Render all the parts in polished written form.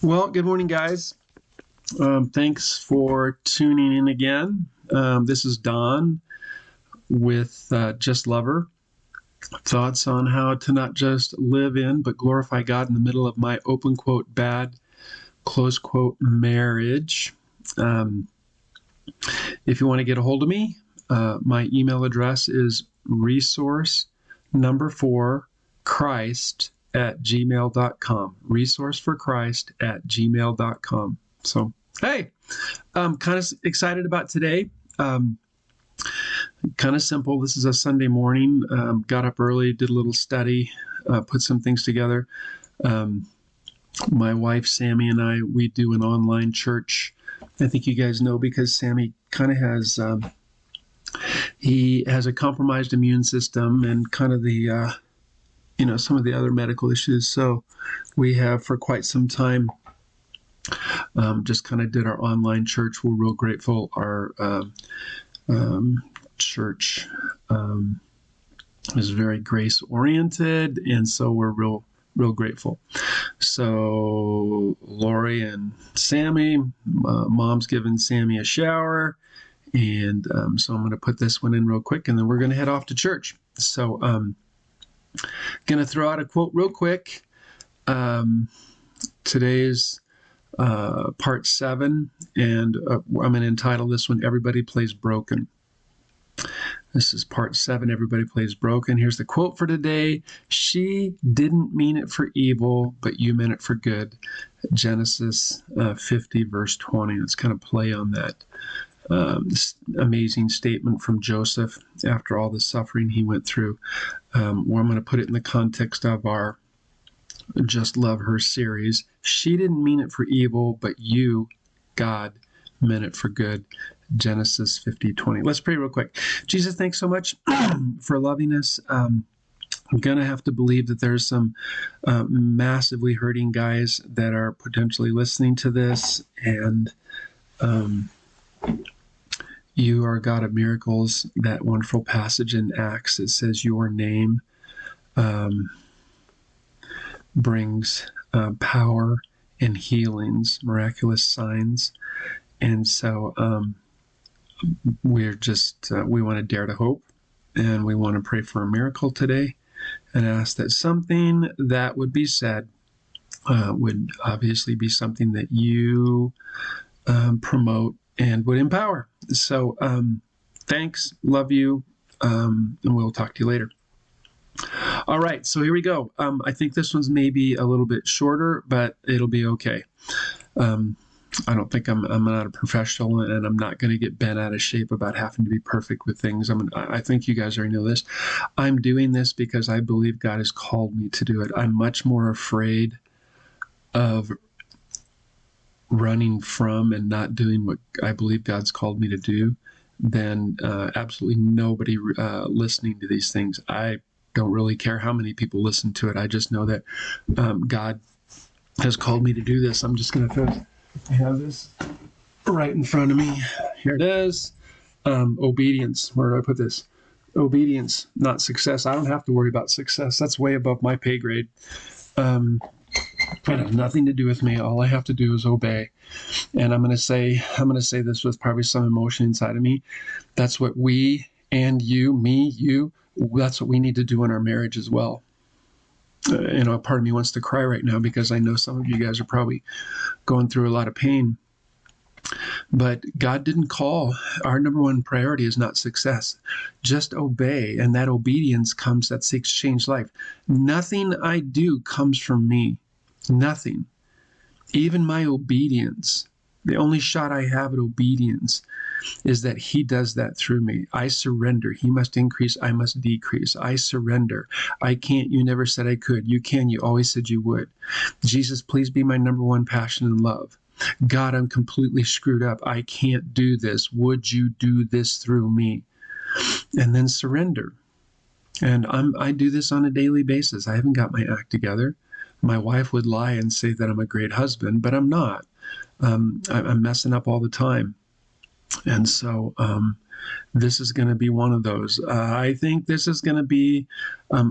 Well, good morning, guys. Thanks for tuning in again. This is Don with Just Lover. Thoughts on how to not just live in, but glorify God in the middle of my open quote bad, close quote marriage. If you want to get a hold of me, my email address is resource4Christ@gmail.com. Resource4Christ@gmail.com. So, hey, I'm kind of excited about today. Kind of simple. This is a Sunday morning. Got up early, did a little study, put some things together. My wife, Sammy, and I, we do an online church. I think you guys know because Sammy kind of has, he has a compromised immune system and kind of the, some of the other medical issues. So we have for quite some time just kind of did our online church. We're real grateful. Our church is very grace oriented, and so we're real grateful. So Lori and Sammy, mom's giving Sammy a shower, and so I'm going to put this one in real quick, and then we're going to head off to church. So going to throw out a quote real quick. Today's part 7, and I'm going to entitle this one, Everybody Plays Broken. This is part 7, Everybody Plays Broken. Here's the quote for today. She didn't mean it for evil, but you meant it for good. Genesis 50, verse 20. Let's kind of play on that amazing statement from Joseph after all the suffering he went through. Where I'm going to put it in the context of our Just Love Her series. She didn't mean it for evil, but you, God, meant it for good. Genesis 50:20. Let's pray real quick. Jesus, thanks so much for loving us. I'm going to have to believe that there's some massively hurting guys that are potentially listening to this, and you are God of miracles. That wonderful passage in Acts, it says your name brings power and healings, miraculous signs. And so we're just, we want to dare to hope, and we want to pray for a miracle today and ask that something that would be said would obviously be something that you promote and would empower. So thanks, love you, and we'll talk to you later. All right, so here we go. I think this one's maybe a little bit shorter, but it'll be okay. I don't think I'm not a professional, and I'm not going to get bent out of shape about having to be perfect with things. I think you guys already know this. I'm doing this because I believe God has called me to do it. I'm much more afraid of running from and not doing what I believe God's called me to do than absolutely nobody listening to these things. I don't really care how many people listen to it. I just know that God has called me to do this. I'm just going to have this right in front of me. Here it is. Obedience. Where do I put this? Obedience, not success. I don't have to worry about success. That's way above my pay grade. It has nothing to do with me. All I have to do is obey. And I'm going to say this with probably some emotion inside of me. That's what we and you, me, you, that's what we need to do in our marriage as well. Part of me wants to cry right now because I know some of you guys are probably going through a lot of pain. But God didn't call. Our number one priority is not success. Just obey. And that obedience comes, that seeks change life. Nothing I do comes from me. Nothing. Even my obedience, the only shot I have at obedience is that He does that through me. I surrender. He must increase. I must decrease. I surrender. I can't. You never said I could. You can. You always said you would. Jesus, please be my number one passion and love. God, I'm completely screwed up. I can't do this. Would you do this through me? And then surrender. And I do this on a daily basis. I haven't got my act together. My wife would lie and say that I'm a great husband, but I'm not. I'm messing up all the time. And so this is going to be one of those. I think this is going to be,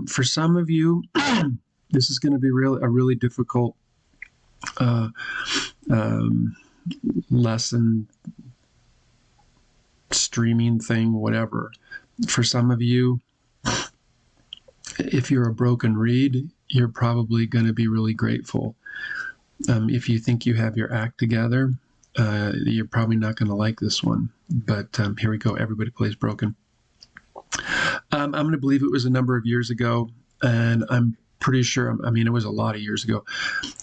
for some of you, this is going to be a really difficult uh, um, lesson streaming thing, whatever. For some of you, if you're a broken reed, you're probably going to be really grateful. If you think you have your act together, you're probably not going to like this one. But here we go. Everybody plays broken. I'm going to believe it was a number of years ago, and I'm pretty sure, I mean, it was a lot of years ago,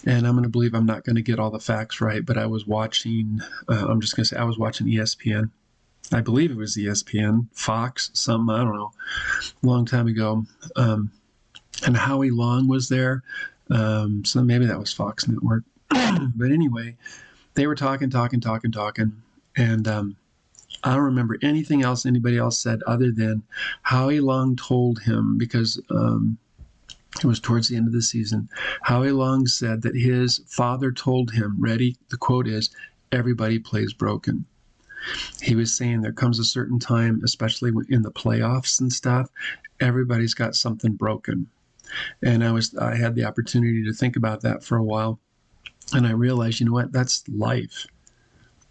and I'm going to believe I'm not going to get all the facts right, but I was watching, I'm just going to say I was watching ESPN. I believe it was ESPN, Fox, something, I don't know, a long time ago. And Howie Long was there. So maybe that was Fox Network. But anyway, they were talking. And I don't remember anything else anybody else said other than Howie Long told him, because it was towards the end of the season, Howie Long said that his father told him, ready, the quote is, everybody plays broken. He was saying there comes a certain time, especially in the playoffs and stuff, everybody's got something broken. And I had the opportunity to think about that for a while. And I realized, you know what, that's life.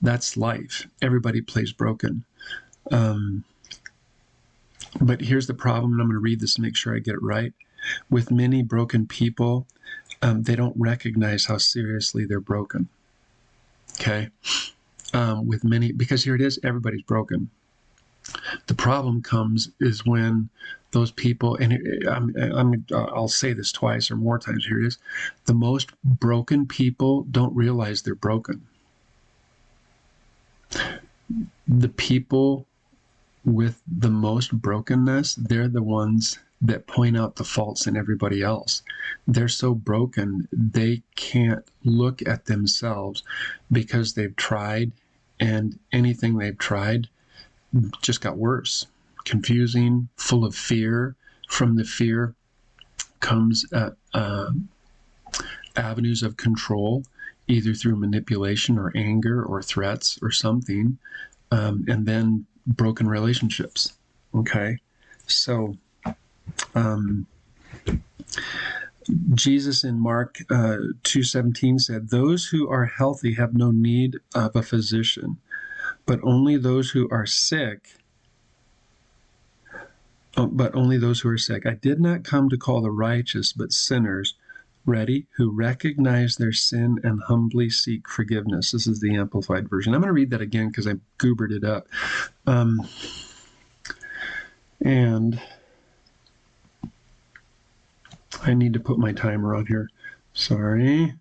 That's life. Everybody plays broken. But here's the problem, and I'm going to read this to make sure I get it right. With many broken people, they don't recognize how seriously they're broken. Okay? With many, because here it is, everybody's broken. The problem is when those people, and I'll say this twice or more times, here it is, the most broken people don't realize they're broken. The people with the most brokenness, they're the ones that point out the faults in everybody else. They're so broken, they can't look at themselves because they've tried, and anything they've tried just got worse. Confusing, full of fear. From the fear comes avenues of control, either through manipulation or anger or threats or something, and then broken relationships. Okay? So, Jesus in Mark 2:17 said, "Those who are healthy have no need of a physician, but only those who are sick. I did not come to call the righteous, but sinners, ready, who recognize their sin and humbly seek forgiveness." This is the Amplified Version. I'm going to read that again because I goobered it up. And I need to put my timer on here. Sorry.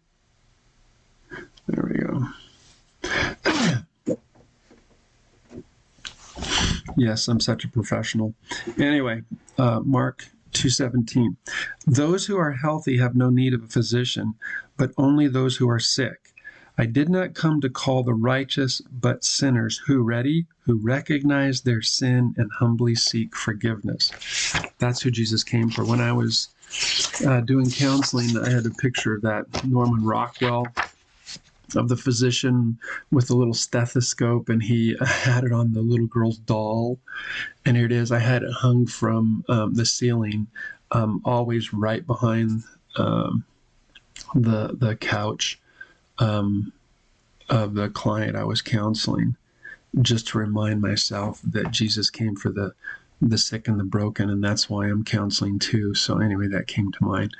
There we go. Yes, I'm such a professional. Anyway, Mark 2:17. "Those who are healthy have no need of a physician, but only those who are sick. I did not come to call the righteous, but sinners who recognize their sin and humbly seek forgiveness." That's who Jesus came for. When I was doing counseling, I had a picture of that Norman Rockwell, of the physician with a little stethoscope, and he had it on the little girl's doll. And here it is. I had it hung from the ceiling, always right behind the couch of the client I was counseling, just to remind myself that Jesus came for the sick and the broken, and that's why I'm counseling too. So anyway, that came to mind.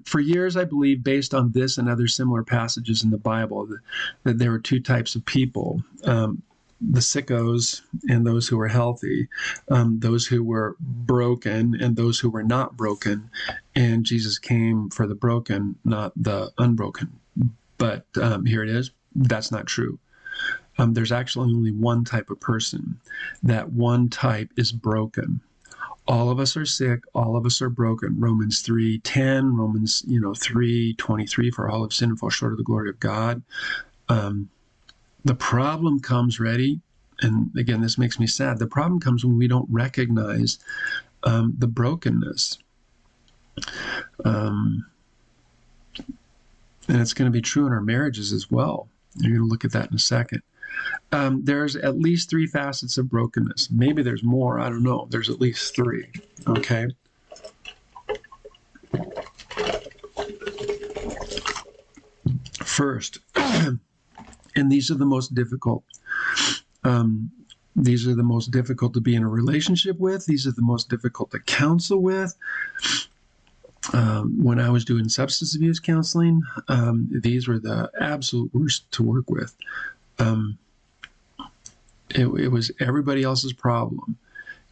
For years, I believe, based on this and other similar passages in the Bible, that there were two types of people. The sickos and those who were healthy, those who were broken and those who were not broken. And Jesus came for the broken, not the unbroken. But here it is. That's not true. There's actually only one type of person. That one type is broken. All of us are sick. All of us are broken. Romans 3:10, Romans 3:23, "For all have sinned and fall short of the glory of God." The problem comes, ready, and again, this makes me sad. The problem comes when we don't recognize the brokenness. And it's going to be true in our marriages as well. You're going to look at that in a second. There's at least three facets of brokenness. Maybe there's more. I don't know. There's at least three. Okay. first. And these are the most difficult. These are the most difficult to be in a relationship with. These are the most difficult to counsel with. When I was doing substance abuse counseling, these were the absolute worst to work with. It was everybody else's problem.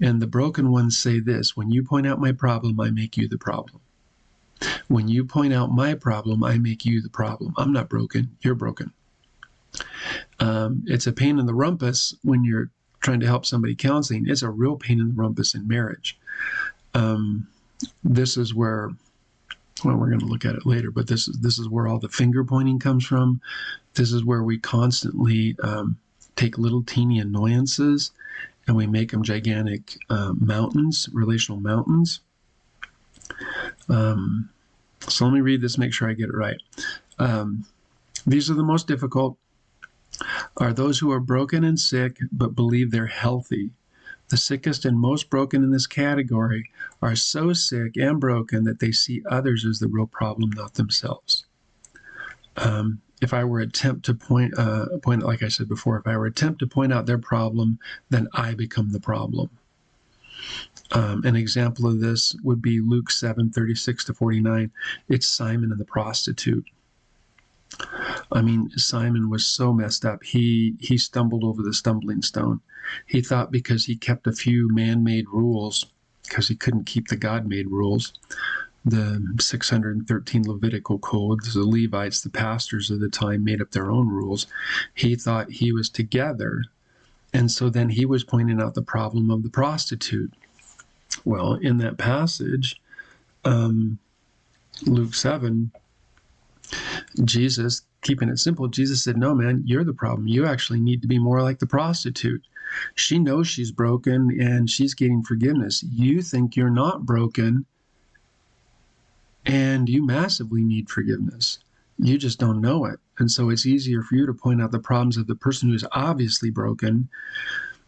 And the broken ones say this: when you point out my problem, I make you the problem. When you point out my problem, I make you the problem. I'm not broken. You're broken. It's a pain in the rumpus when you're trying to help somebody counseling. It's a real pain in the rumpus in marriage. This is where, well, we're going to look at it later, but this is where all the finger pointing comes from. This is where we constantly take little teeny annoyances and we make them gigantic mountains, relational mountains. So let me read this, make sure I get it right. These are the most difficult, are those who are broken and sick but believe they're healthy. The sickest and most broken in this category are so sick and broken that they see others as the real problem, not themselves. If I were attempt to point, like I said before, if I were attempt to point out their problem, then I become the problem. An example of this would be Luke 7:36-49. It's Simon and the prostitute. I mean, Simon was so messed up. He stumbled over the stumbling stone. He thought because he kept a few man-made rules, because he couldn't keep the God-made rules, the 613 Levitical codes, the Levites, the pastors of the time made up their own rules. He thought he was together. And so then he was pointing out the problem of the prostitute. Well, in that passage, Luke 7, Jesus, keeping it simple, Jesus said, no, man, you're the problem. You actually need to be more like the prostitute. She knows she's broken and she's getting forgiveness. You think you're not broken and you massively need forgiveness. You just don't know it. And so it's easier for you to point out the problems of the person who's obviously broken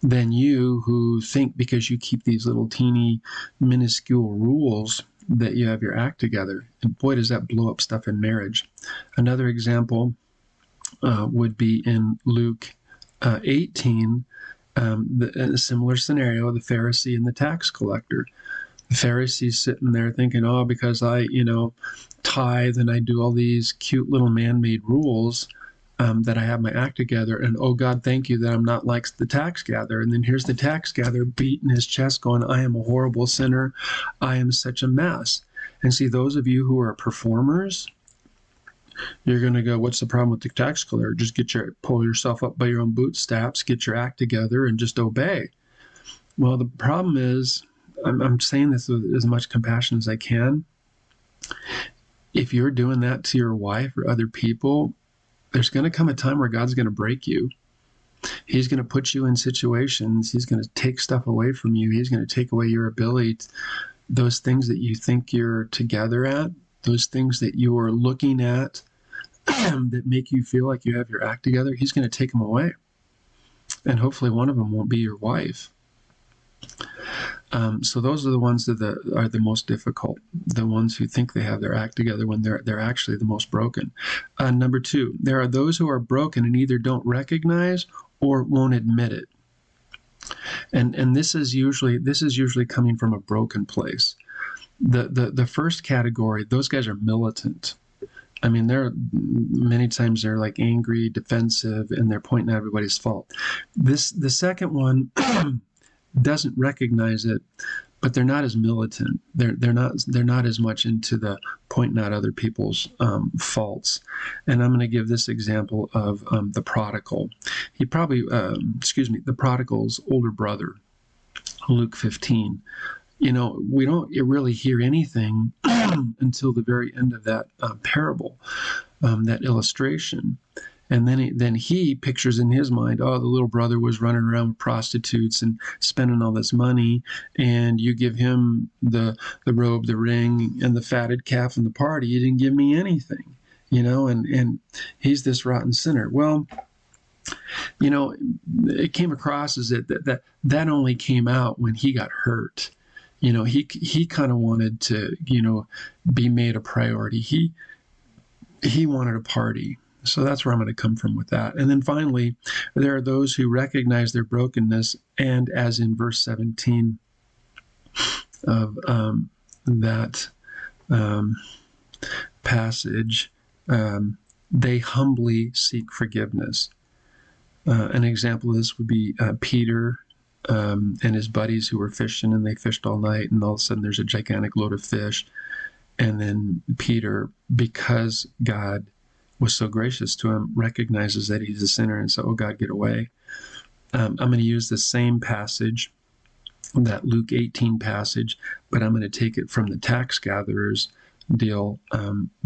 than you who think because you keep these little teeny minuscule rules that you have your act together. And boy, does that blow up stuff in marriage. Another example would be in Luke 18, a similar scenario, the Pharisee and the tax collector. The Pharisee's sitting there thinking, oh, because I, tithe and I do all these cute little man-made rules, that I have my act together, and oh God, thank you that I'm not like the tax gatherer. And then here's the tax gatherer beating his chest going, I am a horrible sinner. I am such a mess. And see, those of you who are performers, you're going to go, what's the problem with the tax collector? Just pull yourself up by your own bootstraps, get your act together, and just obey. Well, the problem is, I'm saying this with as much compassion as I can. If you're doing that to your wife or other people, there's going to come a time where God's going to break you. He's going to put you in situations. He's going to take stuff away from you. He's going to take away your ability, those things that you think you're together at, those things that you are looking at that make you feel like you have your act together. He's going to take them away. And hopefully one of them won't be your wife. So those are the ones that are the most difficult, the ones who think they have their act together when they're actually the most broken. Number 2, there are those who are broken and either don't recognize or won't admit it. And this is usually coming from a broken place. The first category, those guys are militant. I mean, many times they're like angry, defensive, and they're pointing at everybody's fault. The second one doesn't recognize it, but they're not as militant. They're not as much into the pointing out other people's faults. And I'm going to give this example of the prodigal. The prodigal's older brother, Luke 15. We don't really hear anything until the very end of that parable, that illustration. And then he pictures in his mind, oh, the little brother was running around with prostitutes and spending all this money, and you give him the robe, the ring, and the fatted calf and the party. You didn't give me anything, and he's this rotten sinner. Well, it came across as that only came out when he got hurt. He kind of wanted to, be made a priority. He wanted a party. So that's where I'm going to come from with that. And then finally, there are those who recognize their brokenness, and as in verse 17 of that passage, they humbly seek forgiveness. An example of this would be Peter and his buddies who were fishing, and they fished all night, and all of a sudden there's a gigantic load of fish. And then Peter, because God was so gracious to him, recognizes that he's a sinner and says, "Oh God, get away." I'm going to use the same passage, that Luke 18 passage, but I'm going to take it from the tax gatherer's deal,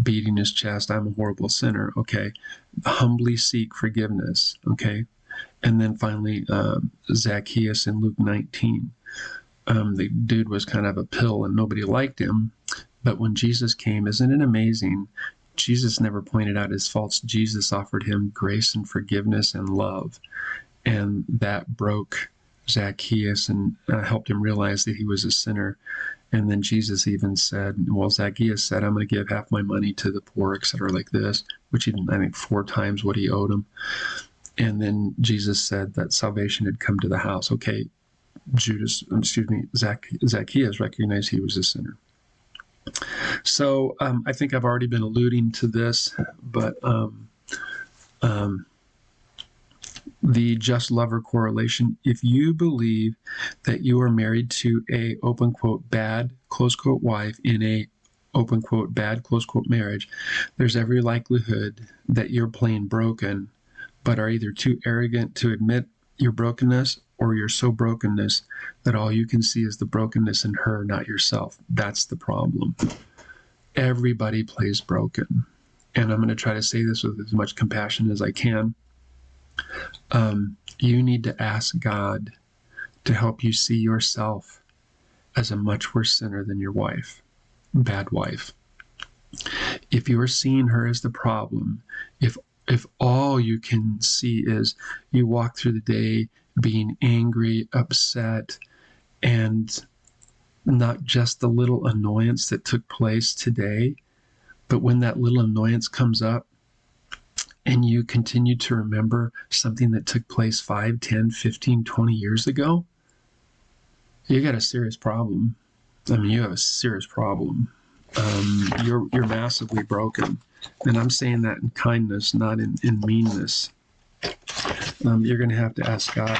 beating his chest, "I'm a horrible sinner." Okay. Humbly seek forgiveness. Okay. And then finally, Zacchaeus in Luke 19. The dude was kind of a pill and nobody liked him. But when Jesus came, isn't it amazing? Jesus never pointed out his faults. Jesus offered him grace and forgiveness and love. And that broke Zacchaeus and helped him realize that he was a sinner. And then Jesus even said, well, Zacchaeus said, "I'm going to give half my money to the poor," etc., like this, which he did, I think, 4 times what he owed him. And then Jesus said that salvation had come to the house. Okay, Zacchaeus recognized he was a sinner. So I think I've already been alluding to this, but the just lover correlation, if you believe that you are married to a, open quote, bad, close quote, wife in a, open quote, bad, close quote, marriage, there's every likelihood that you're plain broken, but are either too arrogant to admit your brokenness, or you're so brokenness that all you can see is the brokenness in her, not yourself. That's the problem. Everybody plays broken. And I'm going to try to say this with as much compassion as I can. You need to ask God to help you see yourself as a much worse sinner than your wife, bad wife. If you are seeing her as the problem, if all you can see is you walk through the day being angry, upset, and not just the little annoyance that took place today, but when that little annoyance comes up and you continue to remember something that took place 5, 10, 15, 20 years ago, you got a serious problem. I mean, you have a serious problem. You're massively broken. And I'm saying that in kindness, not in meanness. You're going to have to ask God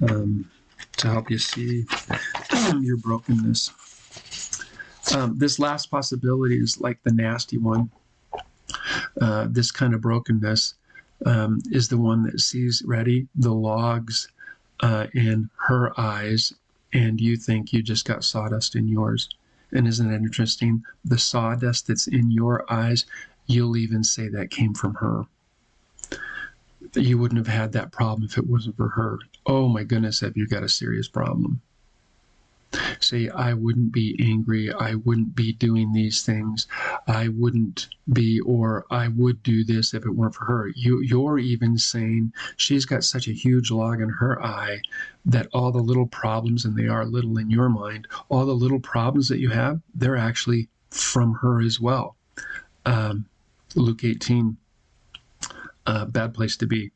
to help you see your brokenness. This last possibility is like the nasty one. This kind of brokenness is the one that sees, ready, the logs in her eyes, and you think you just got sawdust in yours. And isn't it interesting? The sawdust that's in your eyes, you'll even say that came from her. You wouldn't have had that problem if it wasn't for her. Oh my goodness, have you got a serious problem? Say, I wouldn't be angry, I wouldn't be doing these things, I wouldn't be, or I would do this if it weren't for her. You're even saying she's got such a huge log in her eye that all the little problems, and they are little in your mind, all the little problems that you have, they're actually from her as well. Luke 18, bad place to be.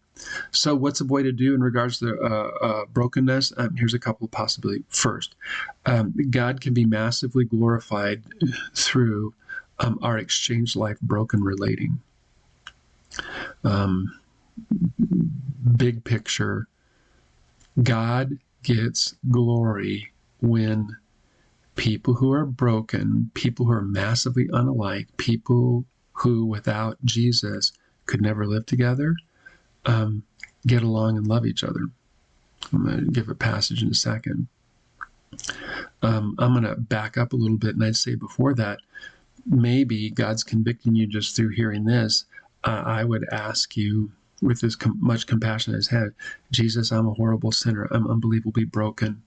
So what's a boy to do in regards to brokenness? Here's a couple of possibilities. First, God can be massively glorified through our exchange life broken relating. Big picture, God gets glory when people who are broken, people who are massively unalike, people who without Jesus could never live together, get along and love each other. I'm going to give a passage in a second. I'm going to back up a little bit, and I'd say before that, maybe God's convicting you just through hearing this. I would ask you, with as much compassion as I had, Jesus, I'm a horrible sinner. I'm unbelievably broken,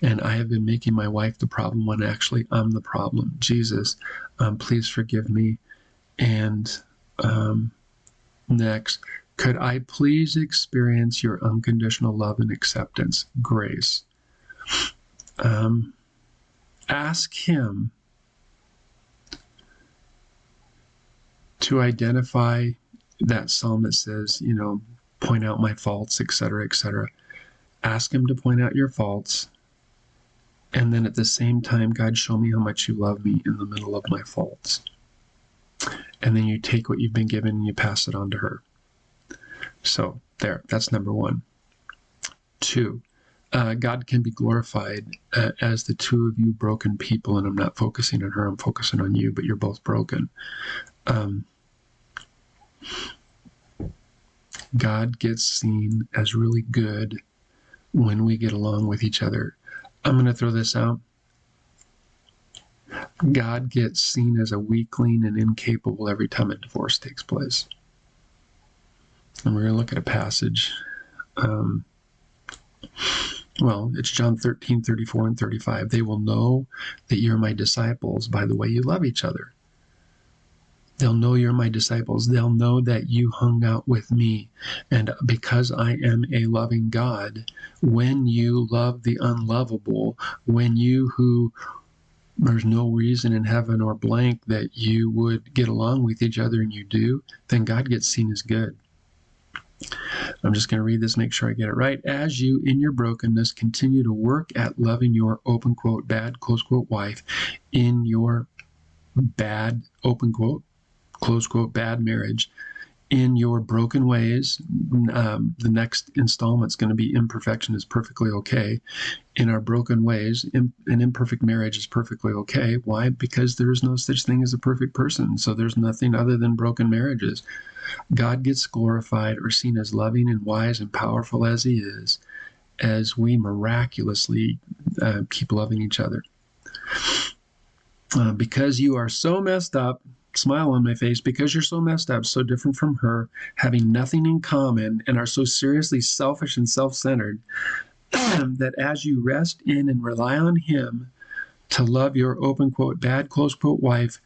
and I have been making my wife the problem when actually I'm the problem. Jesus, please forgive me. And next, could I please experience your unconditional love and acceptance, grace? Ask him to identify that psalm that says, point out my faults, etc., etc. Ask him to point out your faults. And then at the same time, God, show me how much you love me in the middle of my faults. And then you take what you've been given and you pass it on to her. So that's number one. 2, God can be glorified as the two of you broken people. And I'm not focusing on her, I'm focusing on you, but you're both broken. God gets seen as really good when we get along with each other. I'm going to throw this out. God gets seen as a weakling and incapable every time a divorce takes place. And we're going to look at a passage. It's John 13, 34 and 35. They will know that you're my disciples by the way you love each other. They'll know you're my disciples. They'll know that you hung out with me. And because I am a loving God, when you love the unlovable, when there's no reason in heaven or blank that you would get along with each other and you do, then God gets seen as good. I'm just going to read this, make sure I get it right. As you, in your brokenness, continue to work at loving your, open quote, bad, close quote, wife in your bad, open quote, close quote, bad marriage, in your broken ways. The next installment is going to be imperfection is perfectly okay. In our broken ways, an imperfect marriage is perfectly okay. Why? Because there is no such thing as a perfect person. So there's nothing other than broken marriages. God gets glorified or seen as loving and wise and powerful as he is, as we miraculously keep loving each other. Because you are so messed up, smile on my face, because you're so messed up, so different from her, having nothing in common, and are so seriously selfish and self-centered, that as you rest in and rely on him to love your, open quote, bad, close quote, wife,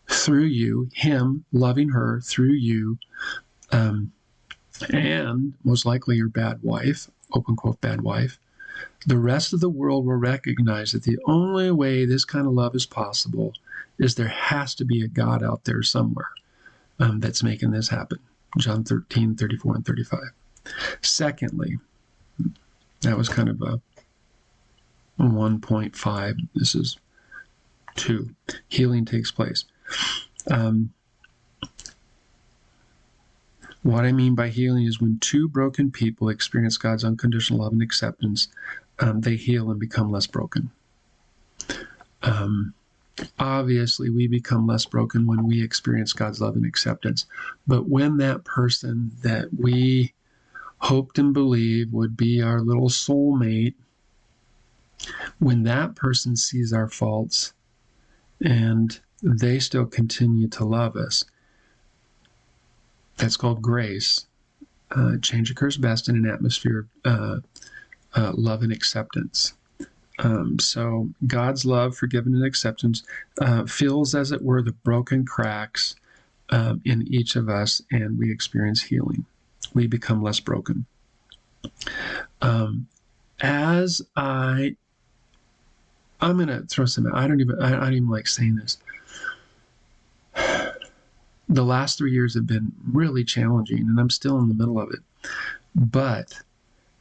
through you, him loving her through you, and most likely your bad wife, open quote, bad wife, the rest of the world will recognize that the only way this kind of love is possible is there has to be a God out there somewhere that's making this happen. John 13, 34 and 35. Secondly, that was kind of a 1.5. This is 2. Healing takes place. What I mean by healing is when two broken people experience God's unconditional love and acceptance, they heal and become less broken. Obviously, we become less broken when we experience God's love and acceptance. But when that person that we hoped and believed would be our little soulmate, when that person sees our faults and they still continue to love us, that's called grace. Change occurs best in an atmosphere of love and acceptance. So God's love, forgiveness, and acceptance fills, as it were, the broken cracks in each of us, and we experience healing. We become less broken. I'm going to throw some. I don't even like saying this. The last 3 years have been really challenging, and I'm still in the middle of it. But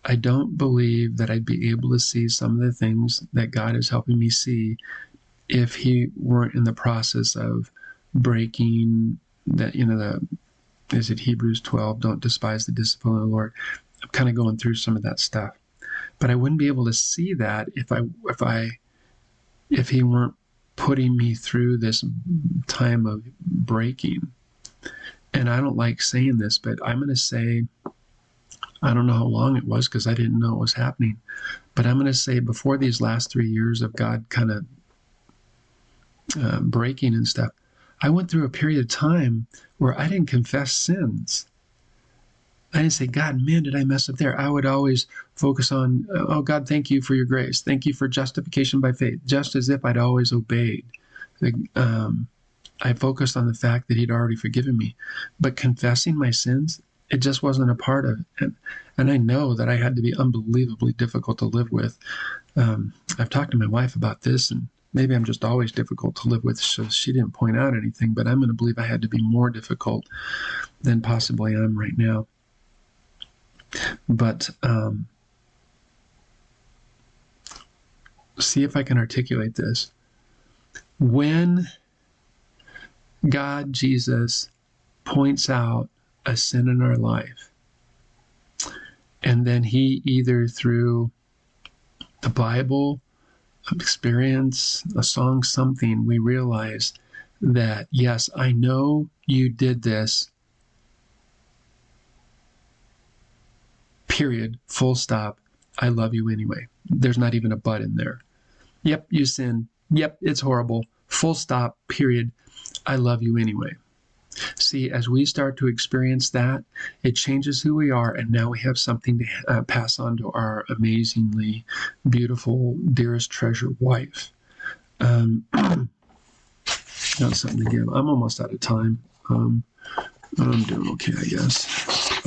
I don't believe that I'd be able to see some of the things that God is helping me see if he weren't in the process of breaking that, is it Hebrews 12, don't despise the discipline of the Lord. I'm kind of going through some of that stuff. But I wouldn't be able to see that if he weren't putting me through this time of breaking. And I don't like saying this, but I'm going to say, I don't know how long it was because I didn't know it was happening. But I'm going to say before these last 3 years of God kind of breaking and stuff, I went through a period of time where I didn't confess sins. I didn't say, God, man, did I mess up there? I would always focus on, oh, God, thank you for your grace. Thank you for justification by faith, just as if I'd always obeyed. I focused on the fact that he'd already forgiven me. But confessing my sins, it just wasn't a part of it. And I know that I had to be unbelievably difficult to live with. I've talked to my wife about this, and maybe I'm just always difficult to live with, so she didn't point out anything, but I'm going to believe I had to be more difficult than possibly I'm right now. But see if I can articulate this. When God, Jesus, points out a sin in our life, and then he either through the Bible, experience, a song, something, we realize that, yes, I know you did this, period, full stop, I love you anyway. There's not even a but in there. Yep, you sinned. Yep, it's horrible. Full stop, period, I love you anyway. See, as we start to experience that, it changes who we are, and now we have something to pass on to our amazingly beautiful, dearest, treasured wife. Got something to give. I'm almost out of time. I'm doing okay, I guess.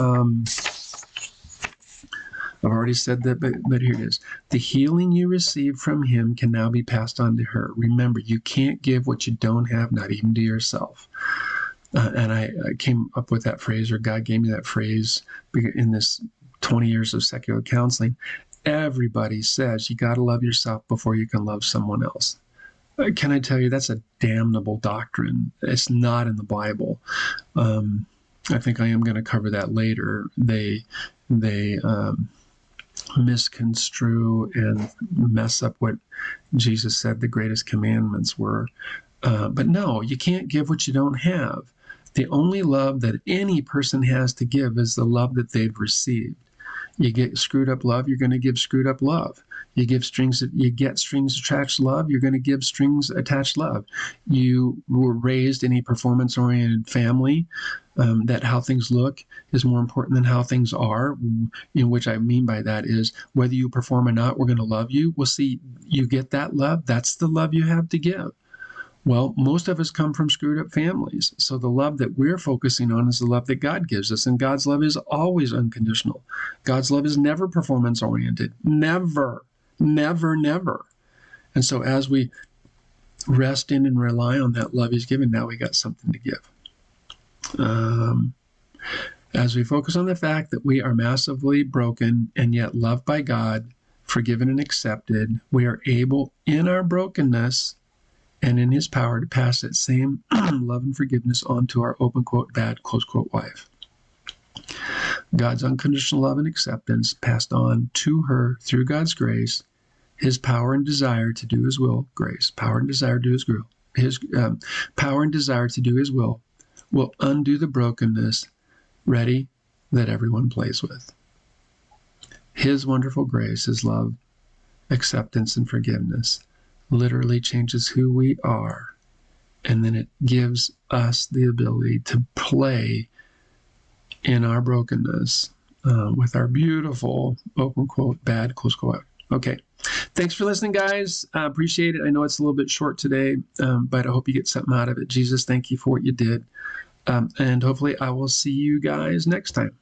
I've already said that, but here it is. The healing you received from him can now be passed on to her. Remember, you can't give what you don't have, not even to yourself. And I came up with that phrase, or God gave me that phrase in this 20 years of secular counseling. Everybody says you got to love yourself before you can love someone else. Can I tell you, that's a damnable doctrine. It's not in the Bible. I think I am going to cover that later. They misconstrue and mess up what Jesus said the greatest commandments were. But no, you can't give what you don't have. The only love that any person has to give is the love that they've received. You get screwed up love, you're going to give screwed up love. You get strings attached love, you're going to give strings attached love. You were raised in a performance-oriented family, that how things look is more important than how things are. Which I mean by that is, whether you perform or not, we're going to love you. Well, see, you get that love, that's the love you have to give. Well, most of us come from screwed up families. So the love that we're focusing on is the love that God gives us. And God's love is always unconditional. God's love is never performance oriented. Never, never, never. And so as we rest in and rely on that love he's given, now we got something to give. As we focus on the fact that we are massively broken and yet loved by God, forgiven and accepted, we are able in our brokenness and in his power to pass that same love and forgiveness on to our open quote, bad, close quote, wife. God's unconditional love and acceptance passed on to her through God's grace, his power and desire to do his will, grace, power and desire to do his will, his power and desire to do his will undo the brokenness, ready, that everyone plays with. His wonderful grace, his love, acceptance, and forgiveness literally changes who we are, and then it gives us the ability to play in our brokenness with our beautiful, open quote, bad, close quote. Okay, thanks for listening, guys. I appreciate it. I know it's a little bit short today, but I hope you get something out of it. Jesus, thank you for what you did, and hopefully I will see you guys next time.